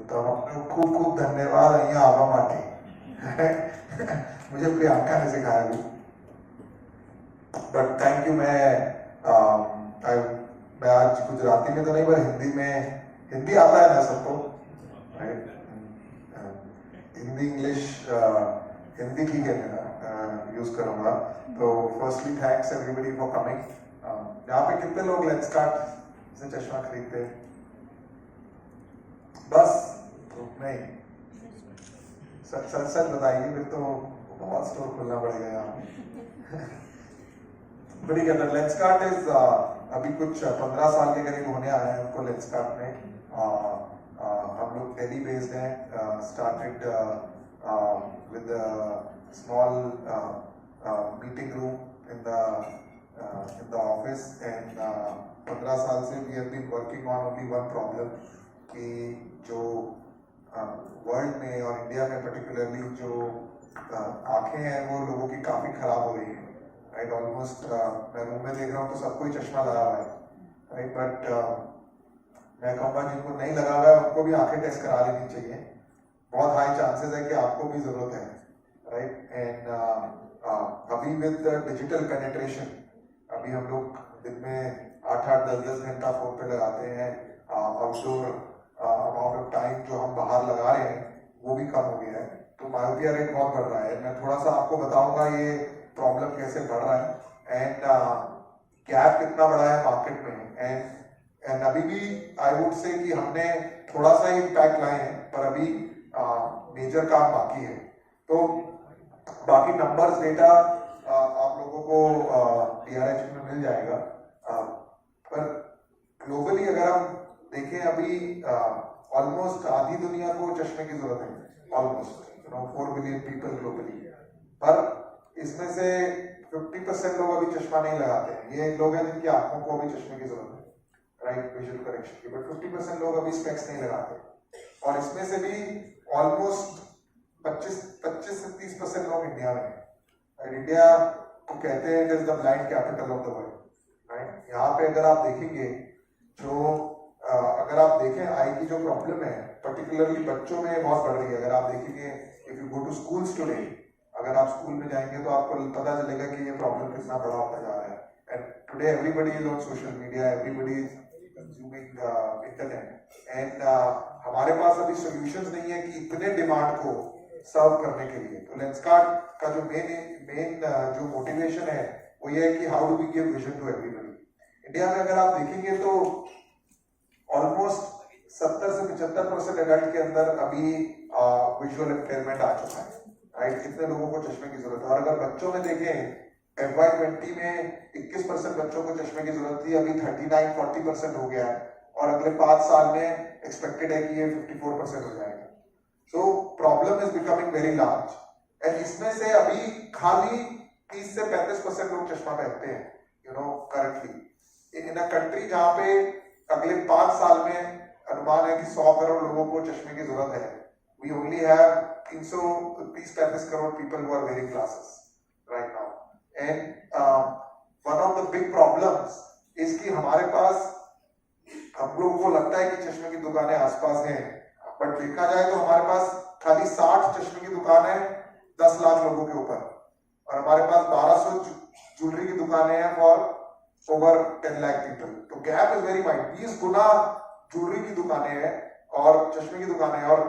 તો આપનો ખૂબ ખૂબ ધન્યવાદ અહીંયા આવવા માટે. मुझे प्रियंका ने सिखाया भी, बट थैंक यू. मैं आज गुजराती में तो नहीं पर हिंदी आता है ना सबको, राइट? हिंदी इंग्लिश हिंदी ठीक है मेरा, यूज करूंगा. तो firstly thanks everybody for coming. यहाँ पे कितने लोग लेट्स स्टार्ट से चश्मा खरीदते हैं? बस तो नहीं, सच सच बताइए, फिर तो बहुत स्टोर खोलना पड़ेगा यहाँ. बड़ी कहते लेट्स स्टार्ट इज अभी कुछ 15 साल के करीब होने आए हैं उनको लेट्स स्टार्ट में. हम लोग दिल्ली बेस्ड हैं. Started with small meeting room in the office, and 15 साल से we have been working on only one problem कि जो वर्ल्ड में और इंडिया में पर्टिकुलरली जो आंखें हैं वो लोगों की काफ़ी ख़राब हो रही हैं, राइट? ऑलमोस्ट मैं रूम में देख रहा हूँ तो सबको ही चश्मा लगा हुआ है, राइट? बट मैं कहूँगा जिनको नहीं लगा हुआ है उनको भी आंखें टेस्ट करा लेनी चाहिए. बहुत हाई चांसेस है कि आपको भी ज़रूरत है, राइट? एंड अभी विद डिजिटल पेनिट्रेशन अभी हम लोग दिन में 8-8, 10-10 घंटा फोन पे लगाते हैं. आउटडोर अमाउंट ऑफ टाइम जो हम बाहर लगा रहे हैं वो भी कम हो गया है, तो मायोपिया रेट बहुत बढ़ रहा है. मैं थोड़ा सा आपको बताऊंगा ये प्रॉब्लम कैसे बढ़ रहा है एंड गैप कितना बड़ा है मार्केट में. एंड अभी भी आई वुड से कि हमने थोड़ा सा इम्पैक्ट लाए हैं, पर अभी मेजर काम बाकी है. तो बाकी नंबर्स डेटा आप लोगों को DRH में मिल जाएगा. पर ग्लोबली अगर हम देखें अभी ऑलमोस्ट आधी दुनिया को चश्मे की जरूरत है, ऑलमोस्ट 4 बिलियन पीपल ग्लोबली. पर इसमें से 50% लोग अभी चश्मा नहीं लगाते हैं. ये लोग हैं जिनकी आंखों को अभी चश्मे की जरूरत है, राइट, विजुअल करेक्शन की. बट 50% लोग अभी स्पेक्स नहीं लगाते. और इसमें से भी ऑलमोस्ट 25 से 30% लोग इंडिया में हैं. इंडिया को कहते हैं it is the blind capital of the world, right? यहाँ पे अगर आप देखेंगे अगर आप देखें आई की जो प्रॉब्लम है पर्टिकुलरली बच्चों में बहुत बढ़ रही है. अगर आप देखेंगे if you go to schools today, अगर आप स्कूल में जाएंगे तो आपको पता चलेगा कि ये प्रॉब्लम कितना बड़ा होता जा रहा है. and today everybody is on social media, everybody is consuming internet, and हमारे पास अभी solutions नहीं है कि इतने demand को सर्व करने के लिए। तो लेंसकार्ट का जो मेन जो मोटिवेशन है वो ये है कि how do we give vision to everybody. India में अगर आप देखेंगे तो ऑलमोस्ट 70 से 75% एडल्ट के अंदर अभी विजुअल इम्पेयरमेंट आ चुका है, राइट। कितने लोगों को चश्मे की जरूरत है। और अगर बच्चों में देखें FY20 में 21% बच्चों को चश्मे की जरूरत थी, अभी 39-40% हो गया है, और अगले 5 साल में एक्सपेक्टेड है कि ये 54% हो जाएगा। So problem is becoming very large, and इसमें से अभी खाली 30 से 35% लोग चश्मा पहनते हैं, you know, currently in a country जहां पे अगले 5 साल में अनुमान है कि 100 करोड़ लोगों को चश्मे की जरूरत है। We only have 330-35 crore people who are wearing glasses right now, and one of the big problems is कि हमारे पास, हम लोगों को लगता है कि चश्मे की दुकानें आसपास हैं, बट देखा जाए तो हमारे पास खाली 60 चश्मे की दुकानें 10 लाख लोगों के ऊपर, और हमारे पास 1200 ज्वेलरी की दुकानें हैं फॉर ओवर 10 लाख पीपल। तो gap is very wide. 20 Guna jewellery की दुकानें हैं और चश्मे की दुकानें हैं, और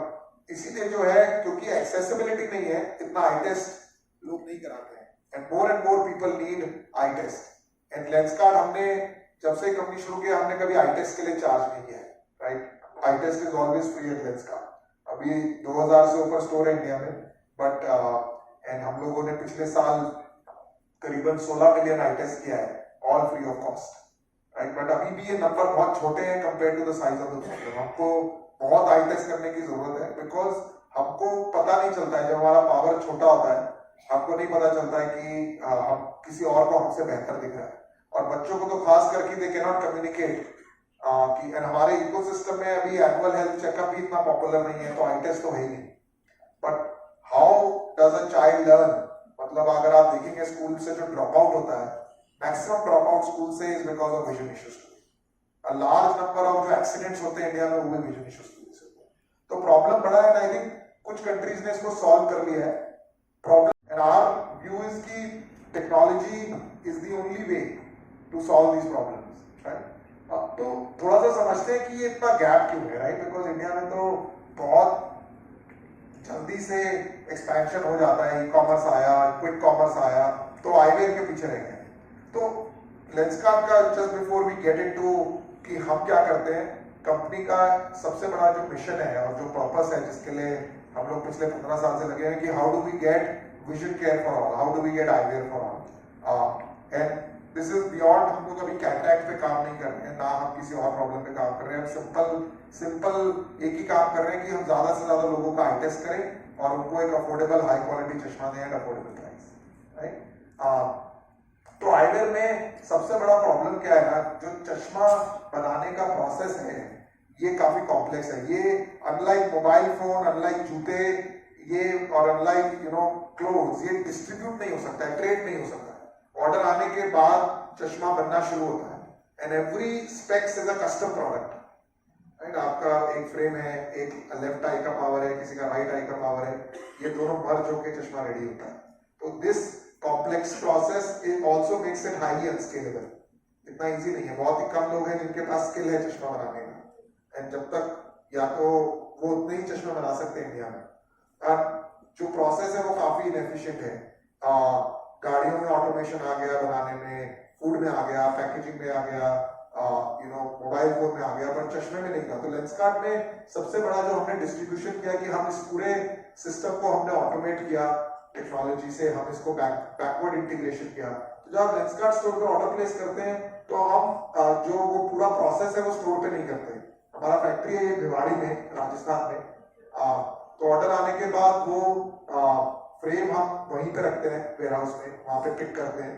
इसीलिए जो है, क्योंकि एक्सेसिबिलिटी नहीं है, इतना आई टेस्ट लोग नहीं कराते हैं, and more people need eye test. And Lenskart हमने जब से कंपनी शुरू किया, हमने कभी आई टेस्ट के लिए चार्ज नहीं किया है, right. Eye test is always free at Lenskart. अभी 2000 से ऊपर स्टोर है इंडिया में, बट एंड हम लोगों ने पिछले साल करीबन 16 मिलियन आई टेस्ट किया है, all free of cost, right. But अभी भी ये नंबर बहुत छोटे हैं compare to the size of the problem. हमको बहुत आई टेस्ट करने की जरूरत है, बिकॉज हमको पता नहीं चलता है, जब हमारा पावर छोटा होता है हमको नहीं पता चलता है कि हम किसी और को हमसे बेहतर दिख रहा है। और बच्चों को तो खास करके दे कैन नॉट कम्युनिकेट कि, एंड हमारे इकोसिस्टम में अभी एनुअल हेल्थ चेकअप भी इतना पॉपुलर नहीं है, तो आई टेस्ट तो है ही नहीं। But how does a child learn, मतलब अगर आप देखेंगे स्कूल से जो ड्रॉप आउट होता है, मैक्सिमम ड्रॉप आउट स्कूल से is because of vision issues. A large number of जो एक्सीडेंट्स होते हैं इंडिया में, वो भी विजन इश्यूज की वजह से होते हैं। तो प्रॉब्लम बड़ा है, आई थिंक कुछ कंट्रीज ने इसको सॉल्व कर लिया है problem, and our view is की technology is the only way to solve these problems, right. तो थोड़ा सा समझते हैं कि ये इतना गैप क्यों है, राइट। बिकॉज इंडिया में तो बहुत जल्दी से एक्सपेंशन हो जाता है, ई कॉमर्स आया, क्विक कॉमर्स आया, तो आईवेयर के पीछे रह गए। तो लेंसकार्ट का, just before we get into कि हम क्या करते हैं, कंपनी का सबसे बड़ा जो मिशन है और जो पर्पस है जिसके लिए हम लोग पिछले 15 साल से लगे हैं कि how do we get vision care for all, how do we get eyewear for all, and this is beyond, हम लोग अभी कैटरैक्ट पे काम नहीं कर रहे हैं, ना हम किसी और प्रॉब्लम पे काम कर रहे हैं। सिंपल एक ही काम कर रहे हैं कि हम ज्यादा से ज्यादा लोगों का आई टेस्ट करें और उनको एक अफोर्डेबल हाई क्वालिटी चश्मा दें एट अफोर्डेबल प्राइस, राइट। तो आईवेयर में सबसे बड़ा प्रॉब्लम क्या है ना, जो चश्मा बनाने का प्रोसेस है ये काफी कॉम्प्लेक्स है। ये अनलाइक मोबाइल फोन, अनलाइक जूते, ये और अनलाइक यू नो क्लोथ्स, ये डिस्ट्रीब्यूट नहीं हो सकता है, ट्रेड नहीं हो सकता है। ऑर्डर आने के बाद चश्मा बनना शुरू होता है, and every specs is a custom product, right. आपका एक फ्रेम है, एक लेफ्ट आई का पावर है, किसी का राइट आई का पावर है, ये दोनों मर्ज होकर चश्मा रेडी होता है। तो this complex process it also makes it highly unscalable. इतना इजी नहीं है, बहुत ही कम लोग हैं जिनके पास स्किल है चश्मा बनाने का, एंड जब तक या तो वो उतने ही चश्मे बना सकते हैं इंडिया में, और जो प्रोसेस है वो काफी इनएफिशिएंट है। गाड़ियों में ऑटोमेशन आ गया बनाने में, फूड में आ गया, पैकेजिंग में आ गया, यू नो मोबाइल फोन में आ गया, पर चश्मे में नहीं था। तो लेंसकार्ट में सबसे बड़ा जो हमने डिस्ट्रीब्यूशन किया कि हम इस पूरे सिस्टम को हमने ऑटोमेट किया टेक्नोलॉजी से, हम इसको बैकवर्ड इंटीग्रेशन किया। तो जब आप लेंसकार्ट स्टोर पे ऑर्डर प्लेस करते हैं तो हम जो वो पूरा प्रोसेस है वो स्टोर पे नहीं करते। हमारा फैक्ट्री है ये भिवाड़ी में, राजस्थान में। तो ऑर्डर आने के बाद वो फ्रेम हम वहीं पे रखते हैं वेयर हाउस में, वहां पे पिक करते हैं।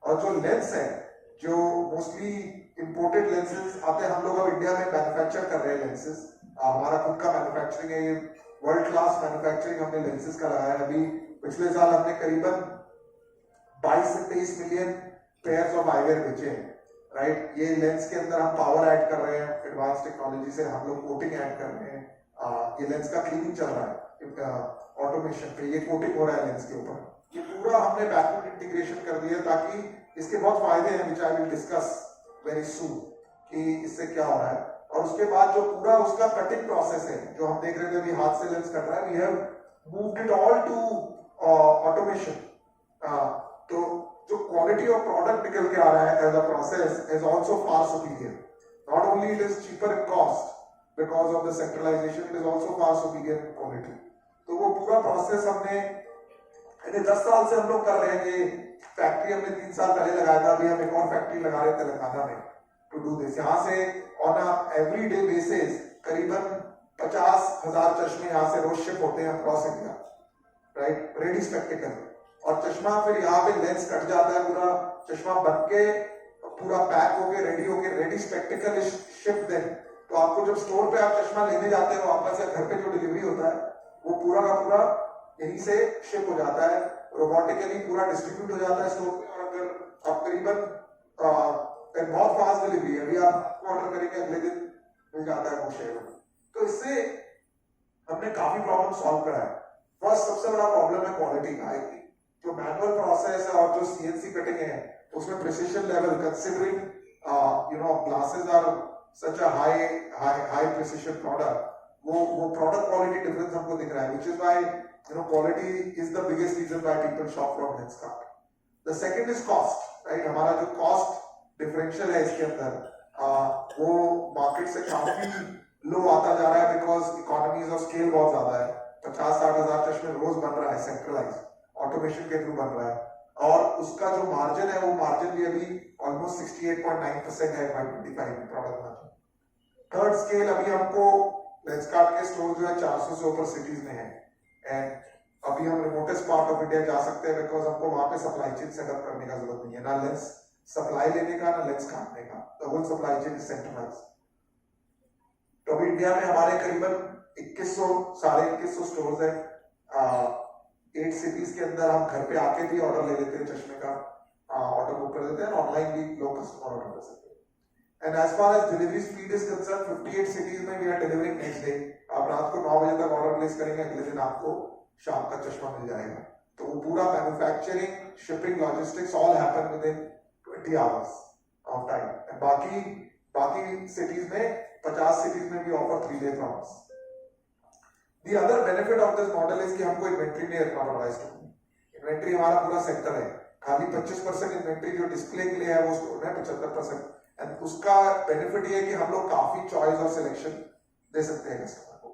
और जो लेंस है, जो मोस्टली इंपोर्टेड लेंसेज आते हैं, हम लोग अब इंडिया में मैन्युफैक्चर कर रहे हैं लेंसेज। हमारा खुद का मैन्युफैक्चरिंग है, ये वर्ल्ड क्लास मैन्युफैक्चरिंग हमने लेंसेज का लगाया है। अभी पिछले साल हमने करीबन 22 से 23 मिलियन पेयर्स ऑफ आईवेयर बेचे हैं, राइट। ये लेंस के अंदर हम पावर ऐड कर रहे हैं, एडवांस टेक्नोलॉजी से हम लोग कोटिंग ऐड कर रहे हैं। ये लेंस का क्लीनिंग चल रहा है ऑटोमेशन पे, ये कोटिंग हो रहा है लेंस के ऊपर। ये पूरा हमने बैकवर्ड इंटीग्रेशन कर दिया ताकि इसके बहुत फायदे हैं which I will discuss very soon कि इससे क्या हो रहा है। और उसके बाद जो पूरा उसका कटिंग प्रोसेस है जो हम देख रहे थे अभी हाथ से लेंस कट रहा है, we have moved it all to automation. तो जो क्वालिटी ऑफ प्रोडक्ट निकल के आ रहा है as a process is also far superior. Not only it is cheaper in cost because of the centralisation, it is also far superior in quality. तो वो पूरा प्रोसेस हमने 10 साल से हम लोग कर रहे हैं। ये फैक्ट्री हमने 3 साल पहले लगाया था, अभी हम एक और फैक्ट्री लगा रहे थे तेलंगाना में टू डू दिस। यहाँ से on a every day basis करीबन 50,000 चश्मे यहाँ से रोज शिप होते हैं across India, right, ready spectacled. और चश्मा फिर यहाँ पे लेंस कट जाता है, पूरा चश्मा बन के पूरा पैक होके रेडी होके रेडी स्पेक्टिकल शिप देन। तो आपको जब स्टोर पे आप चश्मा लेने जाते हो वापस या घर पे जो डिलीवरी होता है वो पूरा का पूरा यहीं से शिप हो जाता है, रोबोटिकली पूरा डिस्ट्रीब्यूट हो जाता है स्टोर पे। और अगर आप करीबन बहुत फास्ट डिलीवरी है, अभी आप ऑर्डर करेंगे अगले दिन मिल जाता है वो शेयर। तो इससे हमने काफी प्रॉब्लम सॉल्व करा है। फर्स्ट सबसे बड़ा प्रॉब्लम है क्वालिटी का। जो मैनुअल प्रोसेस है और जो सीएनसी कटिंग है उसमें precision level considering glasses are such a high precision product, वो प्रोडक्ट क्वालिटी डिफरेंस हमको दिख रहा है, which is why quality is the biggest reason why people shop from Lenskart. The second is cost, right? हमारा जो cost differential है इसके अंदर वो मार्केट से काफी लो आता जा रहा है बिकॉज इकोनॉमीज ऑफ स्केल बहुत ज्यादा है। 50-60 हजार चश्मे रोज बन रहा है, सेंट्रलाइज ऑटोमेशन के थ्रू बन रहा है, और उसका जो मार्जिन है वो मार्जिन भी अभी ऑलमोस्ट 68.9% है by 25 product margin. Third scale अभी हमको लेंसकार्ट के स्टोर जो है 400 से ऊपर सिटीज में है, एंड अभी हम रिमोटेस्ट पार्ट ऑफ इंडिया जा सकते हैं बिकॉज हमको वहां पे सप्लाई चेन सेटअप करने का जरूरत नहीं है, ना लेंस सप्लाई लेने का ना लेंस काटने का, the whole supply chain is centralised. तो अभी इंडिया में हमारे करीबन 2100 स्टोर्स हैं। 8 सिटीज के अंदर हम घर पे आके भी ऑर्डर ले लेते हैं चश्मे का, ऑर्डर बुक कर देते हैं, ऑनलाइन भी लोग कस्टमर ऑर्डर कर सकते हैं। And as far as delivery speed is concern 58 cities में we are delivering next day. आप रात को 9 बजे तक ऑर्डर प्लेस करेंगे, अगले दिन आपको शाम का चश्मा मिल जाएगा। तो वो पूरा manufacturing, shipping, logistics all happen with in 20 hours of time. बाकी सिटीज में 50 सिटीज में भी offer 3 day promise. The other benefit of this model is कि हमको इन्वेंट्री नहीं रखना पड़ रहा है स्टोर में। इन्वेंट्री हमारा पूरा सेक्टर है, खाली 25% इन्वेंट्री जो डिस्प्ले के लिए है वो स्टोर में 75%। एंड उसका बेनिफिट ये है कि हम लोग काफी चॉइस और सिलेक्शन दे सकते हैं कस्टमर को।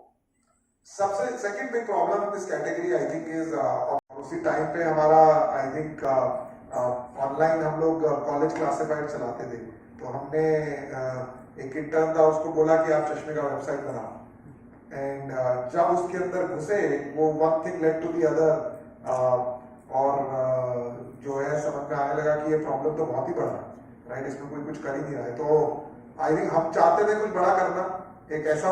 सबसे second big problem in this category I think is उसी टाइम पे हमारा आई थिंक ऑनलाइन हम लोग कॉलेज क्लासिफाइड चलाते थे, तो हमने एक इंटर्न था उसको बोला कि आप चश्मे का वेबसाइट बनाओ, एंड जब उसके अंदर घुसे वो one thing led to the other, और जो है समझ में आने लगा कि ये प्रॉब्लम तो बहुत ही बड़ा है, राइट, इसमें कोई कुछ कर ही नहीं रहा है। तो आई थिंक हम चाहते थे कुछ बड़ा करना, एक ऐसा